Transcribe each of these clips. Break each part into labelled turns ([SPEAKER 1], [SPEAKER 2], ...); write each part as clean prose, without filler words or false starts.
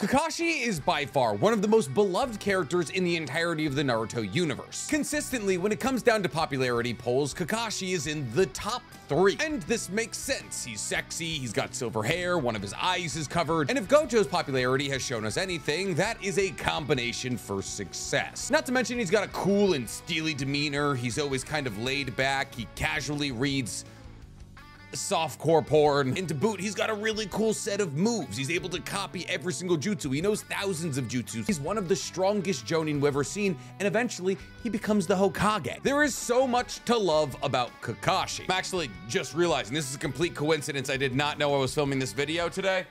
[SPEAKER 1] Kakashi is by far one of the most beloved characters in the entirety of the Naruto universe. Consistently, when it comes down to popularity polls, Kakashi is in the top 3. And this makes sense. He's sexy, he's got silver hair, one of his eyes is covered, and if Gojo's popularity has shown us anything, that is a combination for success. Not to mention he's got a cool and steely demeanor, he's always kind of laid back, he casually reads softcore porn, and to boot, he's got a really cool set of moves. He's able to copy every single jutsu. He knows thousands of jutsus. He's one of the strongest jonin we've ever seen, and eventually he becomes the Hokage. There is so much to love about Kakashi. I'm actually just realizing this is a complete coincidence. I did not know I was filming this video today.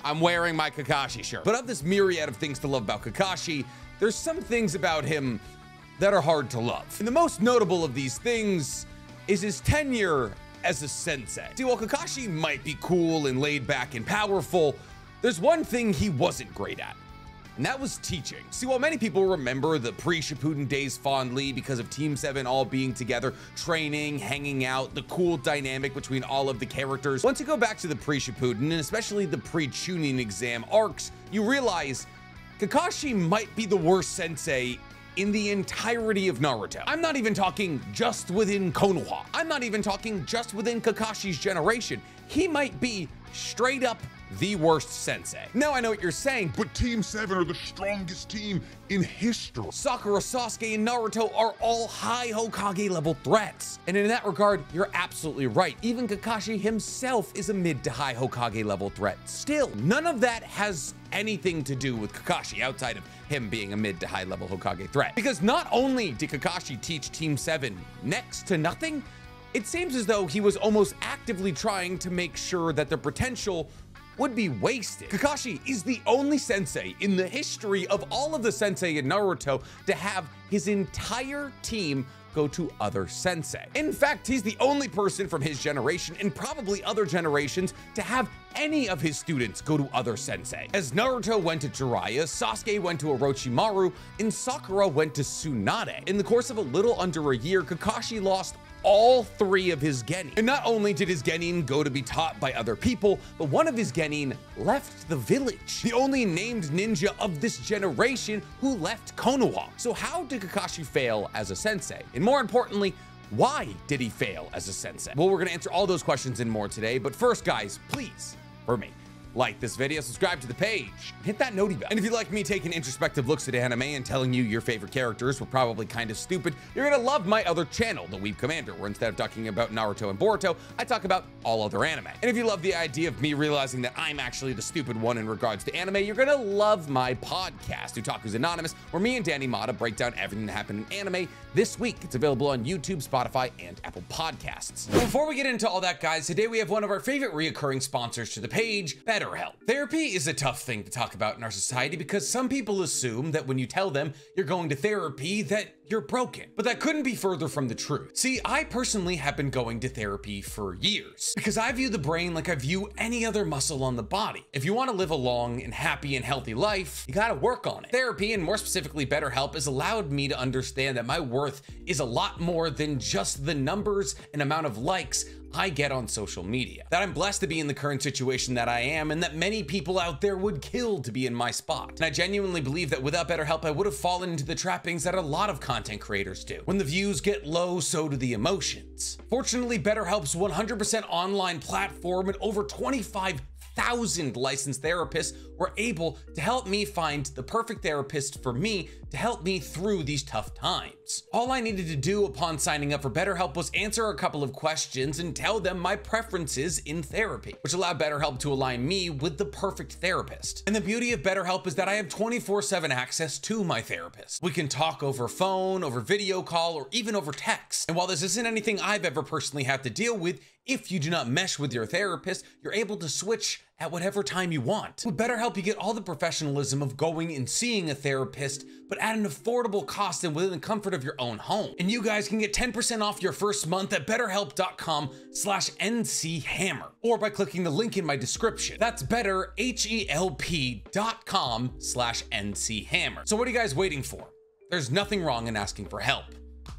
[SPEAKER 1] I'm wearing my Kakashi shirt. But of this myriad of things to love about Kakashi, there's some things about him that are hard to love. And the most notable of these things is his tenure as a sensei. See, while Kakashi might be cool and laid back and powerful, there's one thing he wasn't great at, and that was teaching. See, while many people remember the pre-Shippuden days fondly because of Team 7 all being together, training, hanging out, the cool dynamic between all of the characters, once you go back to the pre-Shippuden, and especially the pre-Chunin exam arcs, you realize Kakashi might be the worst sensei in the entirety of Naruto. I'm not even talking just within Konoha. I'm not even talking just within Kakashi's generation. He might be straight up the worst sensei. Now I know what you're saying,
[SPEAKER 2] But Team 7 are the strongest team in history.
[SPEAKER 1] Sakura, Sasuke, and Naruto are all high Hokage level threats. And in that regard, you're absolutely right. Even Kakashi himself is a mid to high Hokage level threat. Still, none of that has anything to do with Kakashi outside of him being a mid to high level Hokage threat. Because not only did Kakashi teach Team 7 next to nothing, it seems as though he was almost actively trying to make sure that their potential would be wasted. Kakashi is the only sensei in the history of all of the sensei in Naruto to have his entire team go to other sensei. In fact, he's the only person from his generation and probably other generations to have any of his students go to other sensei. As Naruto went to Jiraiya, Sasuke went to Orochimaru, and Sakura went to Tsunade. In the course of a little under a year, Kakashi lost all 3 of his genin. And not only did his genin go to be taught by other people, but one of his genin left the village. The only named ninja of this generation who left Konoha. So how did Kakashi fail as a sensei? And more importantly, why did he fail as a sensei? Well, we're gonna answer all those questions and more today, but first guys, please, for me, like this video, subscribe to the page, and hit that noti bell. And if you like me taking introspective looks at anime and telling you your favorite characters were probably kind of stupid, you're gonna love my other channel, The Weeb Commander, where instead of talking about Naruto and Boruto, I talk about all other anime. And if you love the idea of me realizing that I'm actually the stupid one in regards to anime, you're gonna love my podcast, Otaku's Anonymous, where me and Danny Mata break down everything that happened in anime this week. It's available on YouTube, Spotify, and Apple Podcasts. But before we get into all that, guys, today we have one of our favorite reoccurring sponsors to the page, BetterHelp. Therapy is a tough thing to talk about in our society because some people assume that when you tell them you're going to therapy that you're broken. But that couldn't be further from the truth. See, I personally have been going to therapy for years because I view the brain like I view any other muscle on the body. If you want to live a long and happy and healthy life, you gotta work on it. Therapy, and more specifically BetterHelp, has allowed me to understand that my worth is a lot more than just the numbers and amount of likes I get on social media. That I'm blessed to be in the current situation that I am, and that many people out there would kill to be in my spot. And I genuinely believe that without BetterHelp, I would have fallen into the trappings that a lot of content creators do. When the views get low, so do the emotions. Fortunately, BetterHelp's 100% online platform and over 25,000 licensed therapists were able to help me find the perfect therapist for me to help me through these tough times. All I needed to do upon signing up for BetterHelp was answer a couple of questions and tell them my preferences in therapy, which allowed BetterHelp to align me with the perfect therapist. And the beauty of BetterHelp is that I have 24/7 access to my therapist. We can talk over phone, over video call, or even over text. And while this isn't anything I've ever personally had to deal with, if you do not mesh with your therapist, you're able to switch at whatever time you want. With BetterHelp, you get all the professionalism of going and seeing a therapist, but at an affordable cost and within the comfort of your own home. And you guys can get 10% off your first month at betterhelp.com/nchammer, or by clicking the link in my description. That's betterhelp.com/nchammer. So what are you guys waiting for? There's nothing wrong in asking for help.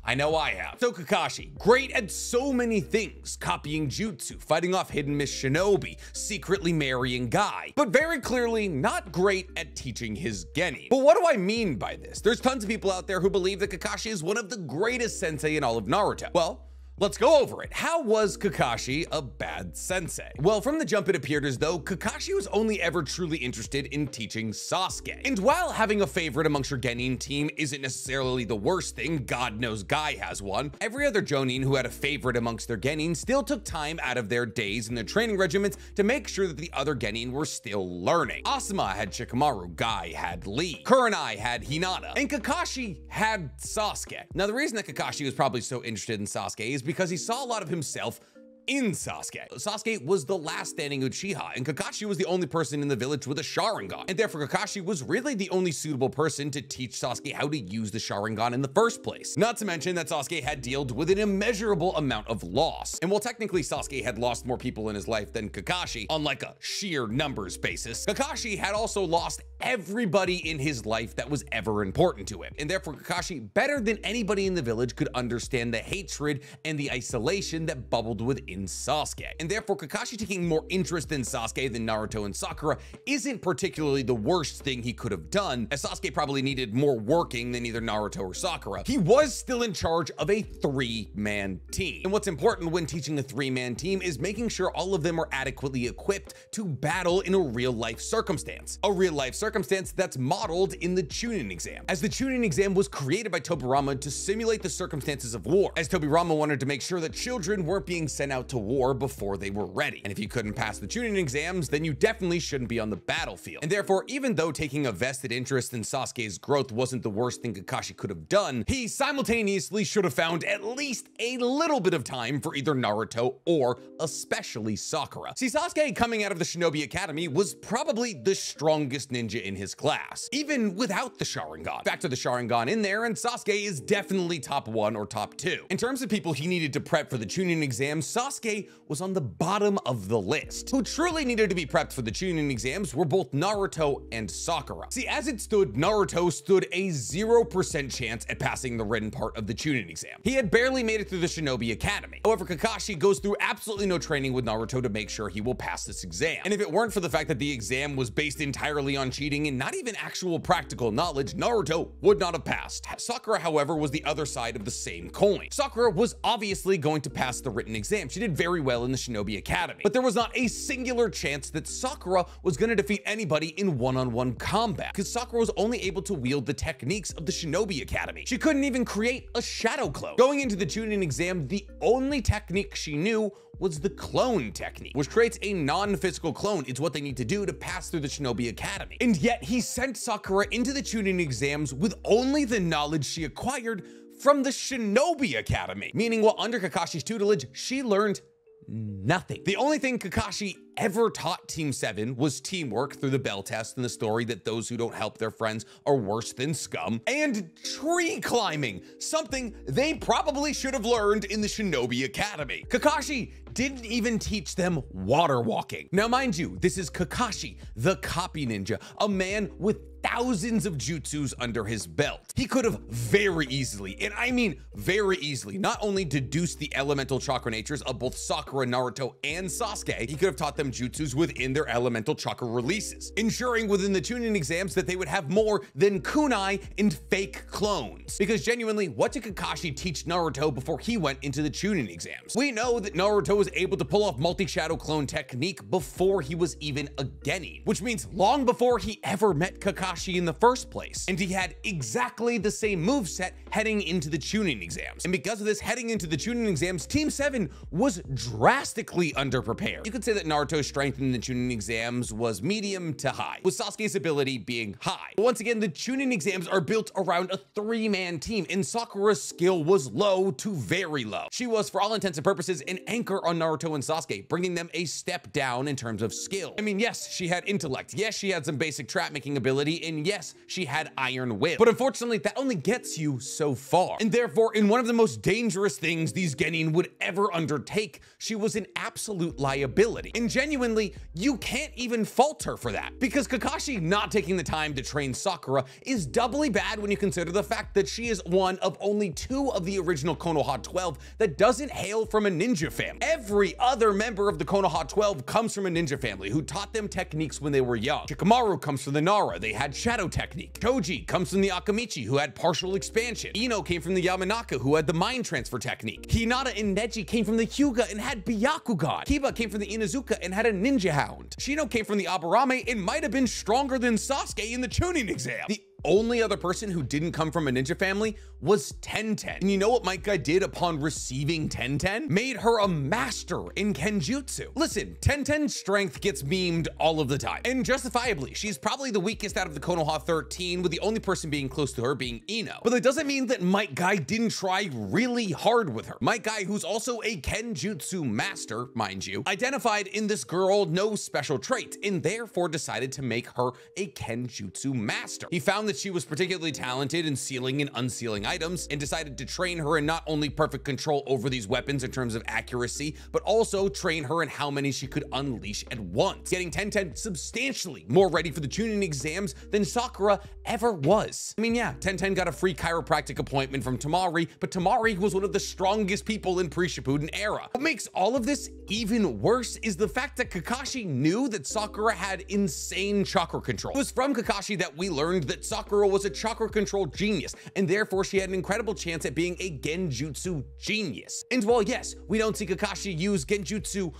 [SPEAKER 1] I know I have. So Kakashi, great at so many things, copying jutsu, fighting off hidden Miss Shinobi, secretly marrying Guy, but very clearly not great at teaching his genin. But what do I mean by this? There's tons of people out there who believe that Kakashi is one of the greatest sensei in all of Naruto. Well, let's go over it. How was Kakashi a bad sensei? Well, from the jump it appeared as though Kakashi was only ever truly interested in teaching Sasuke. And while having a favorite amongst your genin team isn't necessarily the worst thing, God knows Guy has one, every other jonin who had a favorite amongst their genin still took time out of their days and their training regimens to make sure that the other genin were still learning. Asuma had Shikamaru, Guy had Lee, Kurenai had Hinata, and Kakashi had Sasuke. Now, the reason that Kakashi was probably so interested in Sasuke is because he saw a lot of himself in Sasuke. Sasuke was the last standing Uchiha, and Kakashi was the only person in the village with a Sharingan, and therefore Kakashi was really the only suitable person to teach Sasuke how to use the Sharingan in the first place. Not to mention that Sasuke had dealt with an immeasurable amount of loss, and while technically Sasuke had lost more people in his life than Kakashi, on like a sheer numbers basis, Kakashi had also lost everybody in his life that was ever important to him, and therefore Kakashi, better than anybody in the village, could understand the hatred and the isolation that bubbled within Sasuke. And therefore Kakashi taking more interest in Sasuke than Naruto and Sakura isn't particularly the worst thing he could have done, as Sasuke probably needed more working than either Naruto or Sakura. He was still in charge of a 3-man team. And what's important when teaching a 3-man team is making sure all of them are adequately equipped to battle in a real-life circumstance. A real-life circumstance that's modeled in the Chunin exam, as the Chunin exam was created by Tobirama to simulate the circumstances of war, as Tobirama wanted to make sure that children weren't being sent out to war before they were ready. And if you couldn't pass the Chunin exams, then you definitely shouldn't be on the battlefield. And therefore, even though taking a vested interest in Sasuke's growth wasn't the worst thing Kakashi could have done, he simultaneously should have found at least a little bit of time for either Naruto or especially Sakura. See, Sasuke coming out of the Shinobi Academy was probably the strongest ninja in his class, even without the Sharingan. Factor the Sharingan in there, and Sasuke is definitely top 1 or top 2. In terms of people he needed to prep for the Chunin exams, Sasuke was on the bottom of the list. Who truly needed to be prepped for the Chunin exams were both Naruto and Sakura. See, as it stood, Naruto stood a 0% chance at passing the written part of the Chunin exam. He had barely made it through the Shinobi Academy. However, Kakashi goes through absolutely no training with Naruto to make sure he will pass this exam. And if it weren't for the fact that the exam was based entirely on cheating and not even actual practical knowledge, Naruto would not have passed. Sakura, however, was the other side of the same coin. Sakura was obviously going to pass the written exam. She did very well in the Shinobi Academy, but there was not a singular chance that Sakura was going to defeat anybody in one-on-one combat, because Sakura was only able to wield the techniques of the Shinobi Academy. She couldn't even create a shadow clone. Going into the Chunin exam, the only technique she knew was the clone technique, which creates a non-physical clone. It's what they need to do to pass through the Shinobi Academy. And yet he sent Sakura into the Chunin exams with only the knowledge she acquired from the Shinobi Academy, meaning while under Kakashi's tutelage, she learned nothing. The only thing Kakashi ever taught Team 7 was teamwork through the bell test and the story that those who don't help their friends are worse than scum, and tree climbing, something they probably should have learned in the Shinobi Academy. Kakashi didn't even teach them water walking. Now, mind you, this is Kakashi, the copy ninja, a man with thousands of jutsus under his belt. He could have very easily, and I mean very easily, not only deduced the elemental chakra natures of both Sakura, Naruto, and Sasuke, he could have taught them jutsus within their elemental chakra releases, ensuring within the Chunin exams that they would have more than kunai and fake clones. Because genuinely, what did Kakashi teach Naruto before he went into the Chunin exams? We know that Naruto was able to pull off multi-shadow clone technique before he was even a genin, which means long before he ever met Kakashi in the first place. And he had exactly the same moveset heading into the Chunin exams. And because of this, heading into the Chunin exams, Team 7 was drastically underprepared. You could say that Naruto's strength in the Chunin exams was medium to high, with Sasuke's ability being high. But once again, the Chunin exams are built around a 3-man team, and Sakura's skill was low to very low. She was, for all intents and purposes, an anchor on Naruto and Sasuke, bringing them a step down in terms of skill. I mean, yes, she had intellect. Yes, she had some basic trap-making ability, and yes, she had iron will. But unfortunately, that only gets you so far. And therefore, in one of the most dangerous things these genin would ever undertake, she was an absolute liability. And genuinely, you can't even fault her for that, because Kakashi not taking the time to train Sakura is doubly bad when you consider the fact that she is one of only 2 of the original Konoha 12 that doesn't hail from a ninja family. Every other member of the Konoha 12 comes from a ninja family who taught them techniques when they were young. Shikamaru comes from the Nara, they had shadow technique. Choji comes from the Akamichi, who had partial expansion. Ino came from the Yamanaka, who had the mind transfer technique. Hinata and Neji came from the Hyuga and had Byakugan. Kiba came from the Inuzuka and had a ninja hound. Shino came from the Aburame and might have been stronger than Sasuke in the Chunin exam. The only other person who didn't come from a ninja family was Tenten. And you know what Might Guy did upon receiving Tenten? Made her a master in Kenjutsu. Listen, Tenten's strength gets memed all of the time, and justifiably. She's probably the weakest out of the Konoha 13, with the only person being close to her being Ino. But that doesn't mean that Might Guy didn't try really hard with her. Might Guy, who's also a Kenjutsu master, mind you, identified in this girl no special traits, and therefore decided to make her a Kenjutsu master. He found that she was particularly talented in sealing and unsealing items, and decided to train her in not only perfect control over these weapons in terms of accuracy, but also train her in how many she could unleash at once, getting Tenten substantially more ready for the Chunin exams than Sakura ever was. I mean, yeah, Tenten got a free chiropractic appointment from Tamari, but Tamari was one of the strongest people in pre-Shippuden era. What makes all of this even worse is the fact that Kakashi knew that Sakura had insane chakra control. It was from Kakashi that we learned that Sakura was a chakra control genius, and therefore she had an incredible chance at being a Genjutsu genius. And while yes, we don't see Kakashi use Genjutsu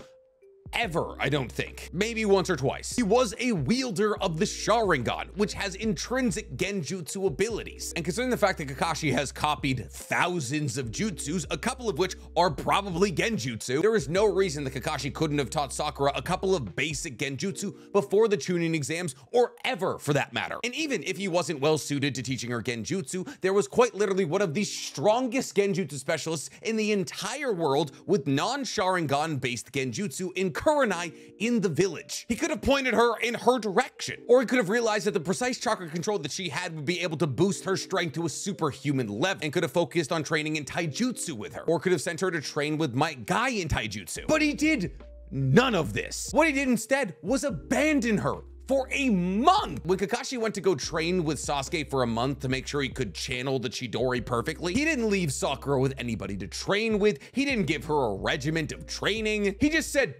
[SPEAKER 1] ever, I don't think. Maybe once or twice. He was a wielder of the Sharingan, which has intrinsic Genjutsu abilities. And considering the fact that Kakashi has copied thousands of jutsus, a couple of which are probably Genjutsu, there is no reason that Kakashi couldn't have taught Sakura a couple of basic Genjutsu before the Chunin exams, or ever for that matter. And even if he wasn't well suited to teaching her Genjutsu, there was quite literally one of the strongest Genjutsu specialists in the entire world with non-Sharingan based Genjutsu in Kurenai in the village. He could have pointed her in her direction, or he could have realized that the precise chakra control that she had would be able to boost her strength to a superhuman level, and could have focused on training in taijutsu with her, or could have sent her to train with Might Guy in taijutsu. But he did none of this. What he did instead was abandon her for a month. When Kakashi went to go train with Sasuke for a month to make sure he could channel the Chidori perfectly, he didn't leave Sakura with anybody to train with. He didn't give her a regiment of training. He just said,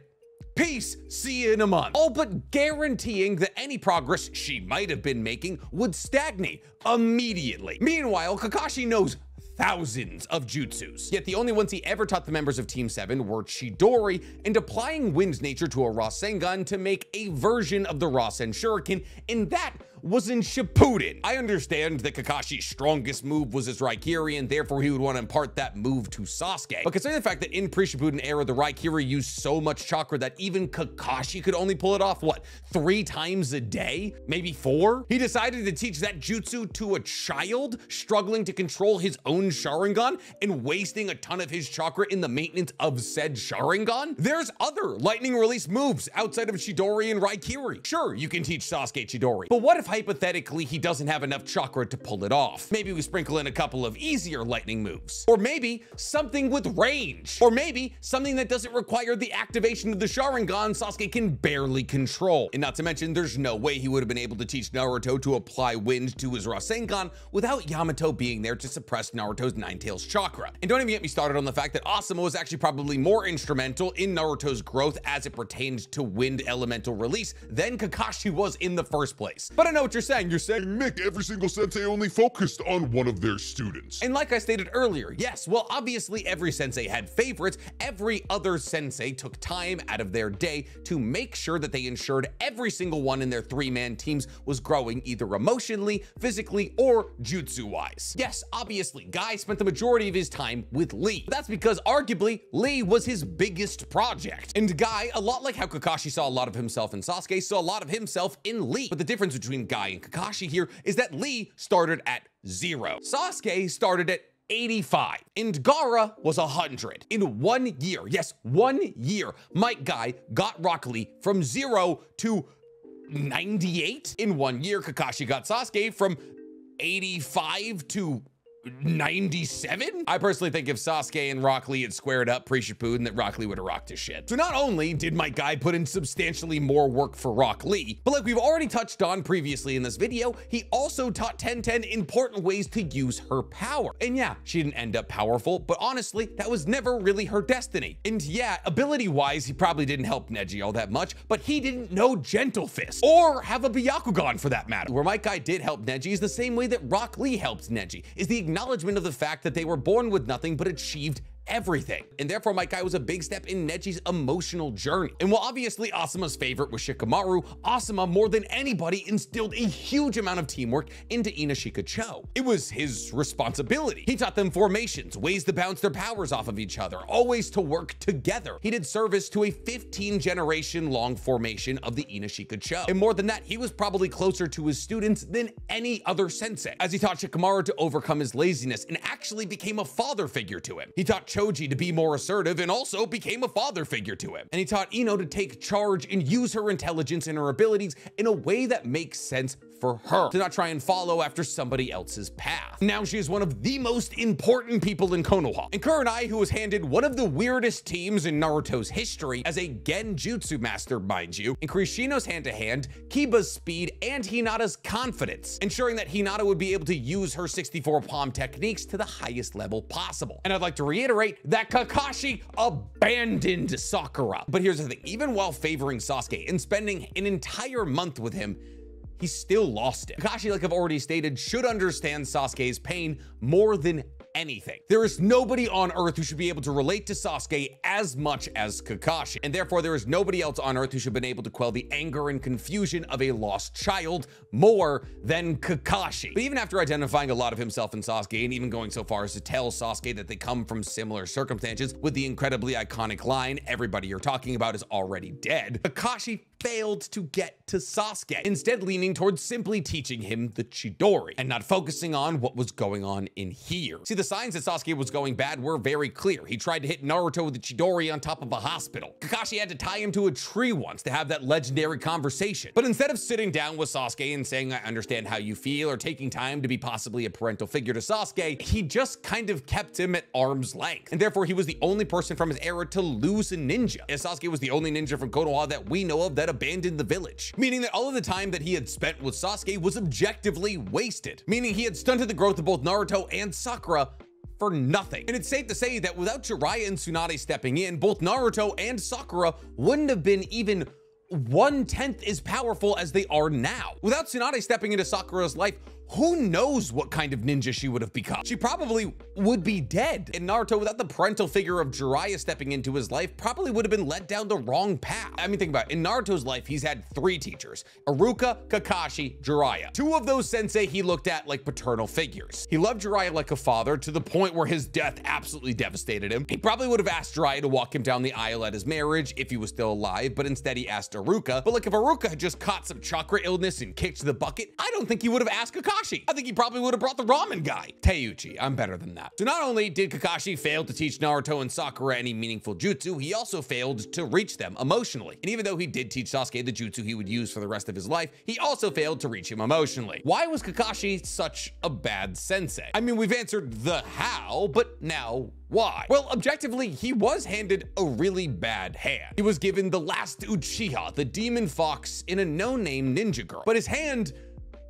[SPEAKER 1] "Peace, see you in a month," all but guaranteeing that any progress she might have been making would stagnate immediately. Meanwhile, Kakashi knows thousands of jutsus, yet the only ones he ever taught the members of Team 7 were Chidori and applying Wind's nature to a Rasengan to make a version of the Rasen Shuriken, and that was in Shippuden. I understand that Kakashi's strongest move was his Raikiri, and therefore he would want to impart that move to Sasuke. But considering the fact that in pre-Shippuden era, the Raikiri used so much chakra that even Kakashi could only pull it off, what, 3 times a day? Maybe 4? He decided to teach that jutsu to a child struggling to control his own Sharingan and wasting a ton of his chakra in the maintenance of said Sharingan? There's other lightning release moves outside of Chidori and Raikiri. Sure, you can teach Sasuke Chidori, but what if hypothetically he doesn't have enough chakra to pull it off? Maybe we sprinkle in a couple of easier lightning moves, or maybe something with range, or maybe something that doesn't require the activation of the Sharingan Sasuke can barely control. And not to mention, there's no way he would have been able to teach Naruto to apply wind to his Rasengan without Yamato being there to suppress Naruto's Nine-Tails chakra. And don't even get me started on the fact that Asuma was actually probably more instrumental in Naruto's growth as it pertains to wind elemental release than Kakashi was in the first place. But I know what you're saying. You're saying,
[SPEAKER 2] Nick, every single sensei only focused on one of their students.
[SPEAKER 1] and like I stated earlier, yes, well, obviously every sensei had favorites. Every other sensei took time out of their day to make sure that they ensured every single one in their 3-man teams was growing either emotionally, physically, or jutsu-wise. Yes, obviously, Guy spent the majority of his time with Lee. That's because arguably, Lee was his biggest project. And Guy, a lot like how Kakashi saw a lot of himself in Sasuke, saw a lot of himself in Lee. But the difference between Guy and Kakashi here is that Lee started at 0. Sasuke started at 85, and Gaara was 100. In 1 year, yes, 1 year, Might Guy got Rock Lee from 0 to 98. In 1 year, Kakashi got Sasuke from 85 to 97? I personally think if Sasuke and Rock Lee had squared up pre-Shippuden, that Rock Lee would have rocked his shit. So not only did my guy put in substantially more work for Rock Lee, but like we've already touched on previously in this video, he also taught Tenten important ways to use her power. And yeah, she didn't end up powerful, but honestly, that was never really her destiny. And yeah, ability-wise, he probably didn't help Neji all that much, but he didn't know Gentle Fist, or have a Byakugan for that matter. Where my guy did help Neji is the same way that Rock Lee helped Neji, is the acknowledgement of the fact that they were born with nothing but achieved everything. And therefore, my guy was a big step in Neji's emotional journey. And while obviously Asuma's favorite was Shikamaru, Asuma more than anybody instilled a huge amount of teamwork into Inashika Cho. It was his responsibility. He taught them formations, ways to bounce their powers off of each other, always to work together. He did service to a 15-generation long formation of the Inashika Cho. And more than that, he was probably closer to his students than any other sensei, as he taught Shikamaru to overcome his laziness and actually became a father figure to him. He taught Choji to be more assertive and also became a father figure to him. And he taught Ino to take charge and use her intelligence and her abilities in a way that makes sense for her, to not try and follow after somebody else's path. Now she is one of the most important people in Konoha. And Kurenai, who was handed one of the weirdest teams in Naruto's history as a genjutsu master, mind you, increased Shino's hand-to-hand, Kiba's speed, and Hinata's confidence, ensuring that Hinata would be able to use her 64 palm techniques to the highest level possible. And I'd like to reiterate that Kakashi abandoned Sakura. But here's the thing, even while favoring Sasuke and spending an entire month with him, he still lost it. Kakashi, like I've already stated, should understand Sasuke's pain more than anything. There is nobody on Earth who should be able to relate to Sasuke as much as Kakashi, and therefore there is nobody else on Earth who should have been able to quell the anger and confusion of a lost child more than Kakashi. But even after identifying a lot of himself in Sasuke, and even going so far as to tell Sasuke that they come from similar circumstances with the incredibly iconic line, "Everybody you're talking about is already dead," Kakashi failed to get to Sasuke, instead leaning towards simply teaching him the Chidori and not focusing on what was going on in here. See, the signs that Sasuke was going bad were very clear. He tried to hit Naruto with the Chidori on top of a hospital. Kakashi had to tie him to a tree once to have that legendary conversation. But instead of sitting down with Sasuke and saying, "I understand how you feel," or taking time to be possibly a parental figure to Sasuke, he just kind of kept him at arm's length. And therefore, he was the only person from his era to lose a ninja, as Sasuke was the only ninja from Konoha that we know of that abandoned the village, meaning that all of the time that he had spent with Sasuke was objectively wasted, meaning he had stunted the growth of both Naruto and Sakura for nothing. And it's safe to say that without Jiraiya and Tsunade stepping in, both Naruto and Sakura wouldn't have been even 1/10 as powerful as they are now. Without Tsunade stepping into Sakura's life, who knows what kind of ninja she would have become? She probably would be dead. And Naruto, without the parental figure of Jiraiya stepping into his life, probably would have been led down the wrong path. I mean, think about it. In Naruto's life, he's had 3 teachers: Iruka, Kakashi, Jiraiya. 2 of those sensei he looked at like paternal figures. He loved Jiraiya like a father, to the point where his death absolutely devastated him. He probably would have asked Jiraiya to walk him down the aisle at his marriage if he was still alive, but instead he asked Iruka. But like, if Iruka had just caught some chakra illness and kicked the bucket, I don't think he would have asked Kakashi. I think he probably would have brought the ramen guy. Teiuchi, I'm better than that. So not only did Kakashi fail to teach Naruto and Sakura any meaningful jutsu, he also failed to reach them emotionally. And even though he did teach Sasuke the jutsu he would use for the rest of his life, he also failed to reach him emotionally. Why was Kakashi such a bad sensei? I mean, we've answered the how, but now why? Well, objectively, he was handed a really bad hand. He was given the last Uchiha, the demon fox, in a no-name ninja girl. But his hand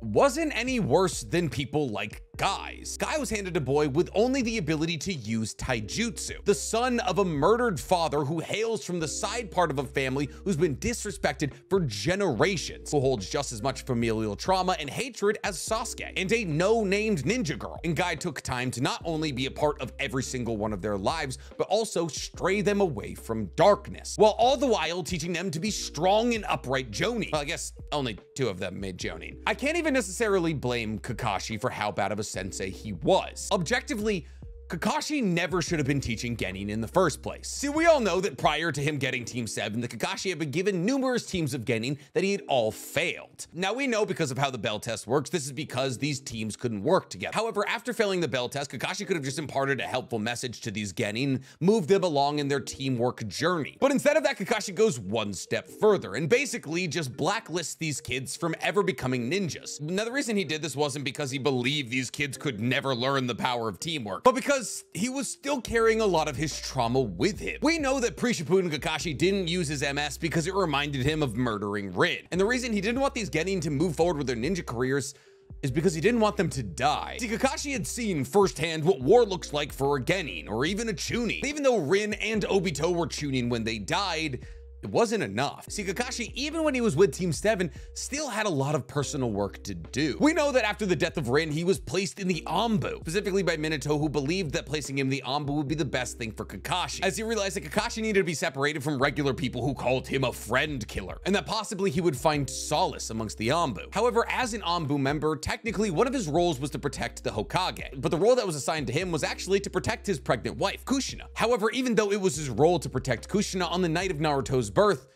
[SPEAKER 1] wasn't any worse than people like Guy's. Guy was handed a boy with only the ability to use taijutsu, the son of a murdered father who hails from the side part of a family who's been disrespected for generations, who holds just as much familial trauma and hatred as Sasuke, and a no-named ninja girl. And Guy took time to not only be a part of every single one of their lives, but also stray them away from darkness, while all the while teaching them to be strong and upright jonin. Well, I guess only 2 of them made jonin. I can't even necessarily blame Kakashi for how bad of a sensei he was. Objectively, Kakashi never should have been teaching Genin in the first place. See, we all know that prior to him getting Team 7, the Kakashi had been given numerous teams of Genin that he had all failed. Now we know because of how the bell test works, this is because these teams couldn't work together. However, after failing the bell test, Kakashi could have just imparted a helpful message to these Genin, moved them along in their teamwork journey. But instead of that, Kakashi goes one step further and basically just blacklists these kids from ever becoming ninjas. Now, the reason he did this wasn't because he believed these kids could never learn the power of teamwork, but because he was still carrying a lot of his trauma with him. We know that pre-Shippuden Kakashi didn't use his MS because it reminded him of murdering Rin. And the reason he didn't want these Genin to move forward with their ninja careers is because he didn't want them to die. See, Kakashi had seen firsthand what war looks like for a Genin or even a Chunin. Even though Rin and Obito were Chunin when they died, it wasn't enough. See, Kakashi, even when he was with Team 7, still had a lot of personal work to do. We know that after the death of Rin, he was placed in the Anbu, specifically by Minato, who believed that placing him in the Anbu would be the best thing for Kakashi, as he realized that Kakashi needed to be separated from regular people who called him a friend killer, and that possibly he would find solace amongst the Anbu. However, as an Anbu member, technically one of his roles was to protect the Hokage, but the role that was assigned to him was actually to protect his pregnant wife, Kushina. However, even though it was his role to protect Kushina on the night of Naruto's birth,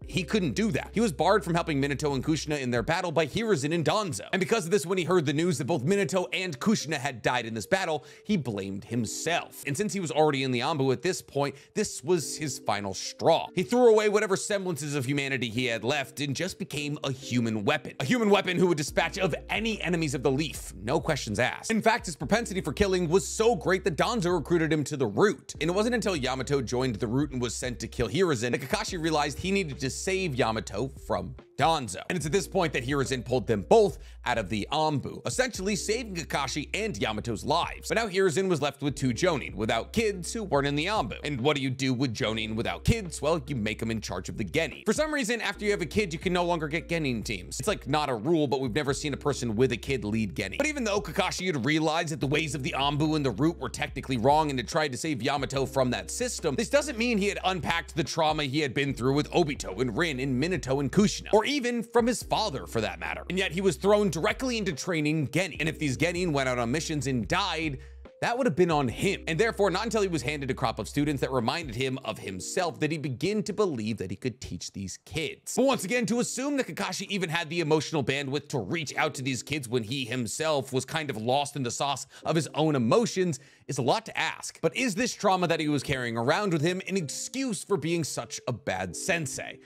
[SPEAKER 1] he couldn't do that. He was barred from helping Minato and Kushina in their battle by Hiruzen and Danzo. And because of this, when he heard the news that both Minato and Kushina had died in this battle, he blamed himself. And since he was already in the Anbu at this point, this was his final straw. He threw away whatever semblances of humanity he had left and just became a human weapon. A human weapon who would dispatch of any enemies of the Leaf, no questions asked. In fact, his propensity for killing was so great that Danzo recruited him to the Root. And it wasn't until Yamato joined the Root and was sent to kill Hiruzen that Kakashi realized he needed to save Yamato from Danzo. And it's at this point that Hiruzen pulled them both out of the Anbu, essentially saving Kakashi and Yamato's lives. But now Hiruzen was left with two Jonin without kids who weren't in the Anbu. And what do you do with Jonin without kids? Well, you make them in charge of the Genin. For some reason, after you have a kid, you can no longer get Genin teams. It's like not a rule, but we've never seen a person with a kid lead Genin. But even though Kakashi had realized that the ways of the Anbu and the Root were technically wrong and had tried to save Yamato from that system, this doesn't mean he had unpacked the trauma he had been through with Obito and Rin and Minato and Kushina, or even from his father for that matter. And yet he was thrown directly into training Genin. And if these Genin went out on missions and died, that would have been on him. And therefore, not until he was handed a crop of students that reminded him of himself did he begin to believe that he could teach these kids. But once again, to assume that Kakashi even had the emotional bandwidth to reach out to these kids when he himself was kind of lost in the sauce of his own emotions is a lot to ask. But is this trauma that he was carrying around with him an excuse for being such a bad sensei?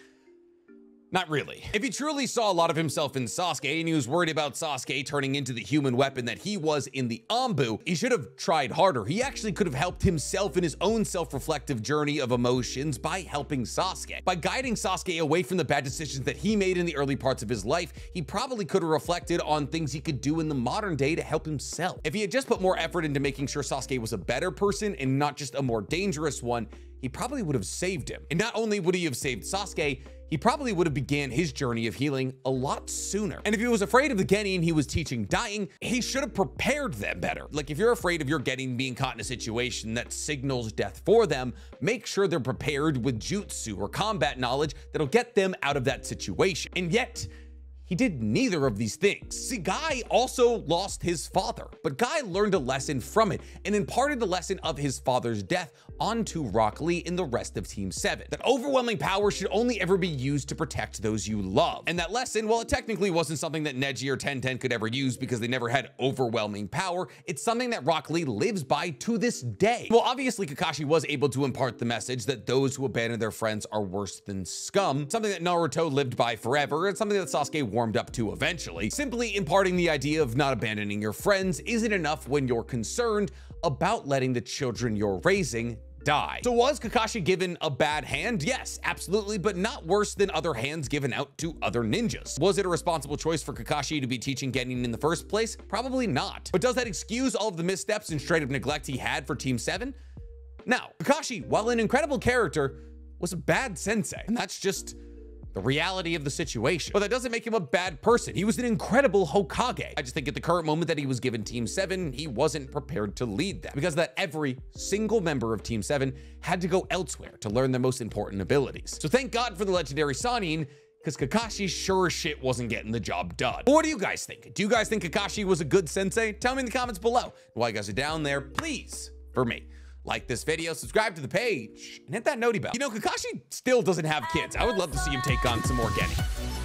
[SPEAKER 1] Not really. If he truly saw a lot of himself in Sasuke and he was worried about Sasuke turning into the human weapon that he was in the Anbu, he should have tried harder. He actually could have helped himself in his own self-reflective journey of emotions by helping Sasuke. By guiding Sasuke away from the bad decisions that he made in the early parts of his life, he probably could have reflected on things he could do in the modern day to help himself. If he had just put more effort into making sure Sasuke was a better person and not just a more dangerous one, he probably would have saved him. And not only would he have saved Sasuke, he probably would have began his journey of healing a lot sooner. And if he was afraid of the Genin he was teaching dying, he should have prepared them better. Like if you're afraid of your Genin being caught in a situation that signals death for them, make sure they're prepared with jutsu or combat knowledge that'll get them out of that situation. And yet, he did neither of these things. See, Guy also lost his father, but Guy learned a lesson from it and imparted the lesson of his father's death onto Rock Lee and the rest of Team 7. That overwhelming power should only ever be used to protect those you love. And that lesson, well, it technically wasn't something that Neji or Tenten could ever use because they never had overwhelming power. It's something that Rock Lee lives by to this day. Well, obviously Kakashi was able to impart the message that those who abandon their friends are worse than scum, something that Naruto lived by forever, and something that Sasuke warmed up to eventually. Simply imparting the idea of not abandoning your friends isn't enough when you're concerned about letting the children you're raising die. So was Kakashi given a bad hand? Yes, absolutely, but not worse than other hands given out to other ninjas. Was it a responsible choice for Kakashi to be teaching Genin in the first place? Probably not. But does that excuse all of the missteps and straight up neglect he had for Team 7? Now, Kakashi, while an incredible character, was a bad sensei, and that's just the reality of the situation. But that doesn't make him a bad person. He was an incredible Hokage. I just think at the current moment that he was given Team 7, he wasn't prepared to lead them, because that every single member of Team 7 had to go elsewhere to learn their most important abilities. So thank God for the legendary Sannin, because Kakashi sure as shit wasn't getting the job done. But what do you guys think? Do you guys think Kakashi was a good sensei? Tell me in the comments below. While you guys are down there, please for me. Like this video, subscribe to the page, and hit that noti bell. You know, Kakashi still doesn't have kids. I would love to see him take on some more Genny.